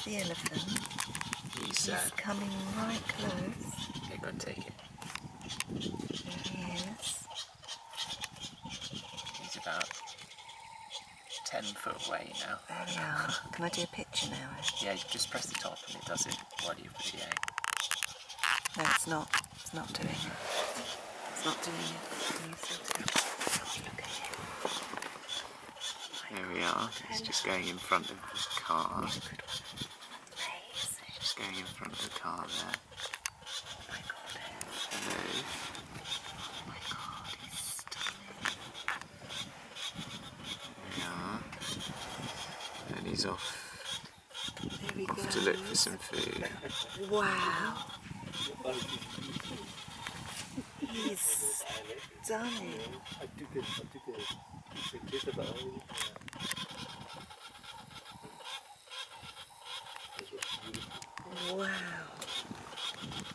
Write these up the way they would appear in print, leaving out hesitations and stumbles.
the elephant. He's coming right close. Yeah, go and take it. There he is. He's about 10 foot away now. There we are. Can I do a picture now? Yeah, you just press the top and it does it while you're videoing. No, it's not. It's not doing it. It's not doing it. Can you sort it out? Look at him. There we are. He's just going in front of the car. Amazing. Just going in front of the car there. Oh my God. Hello. Oh my God, he's stunning. There we are. And he's off There he goes. to look for some food. Wow. He's stunning. Wow.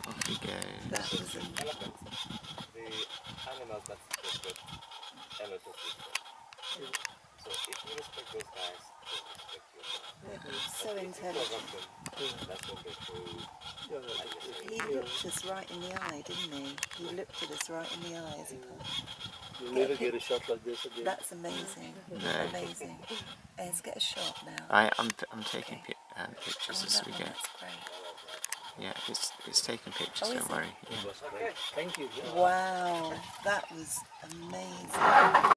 Off he goes. That was amazing. The animals that's respected, elephants respect. So if you respect those guys, they respect you. So intelligent. That's what they do. He looked us right in the eye, didn't he? He looked at us right in the eye as he passed. You'll never get a shot like this again. That's amazing. No. Amazing. Let's get a shot now. I'm taking pictures as we go. That's great. Yeah, it's taking pictures, Oh, don't is worry. it? Yeah. Okay, thank you. Wow, that was amazing.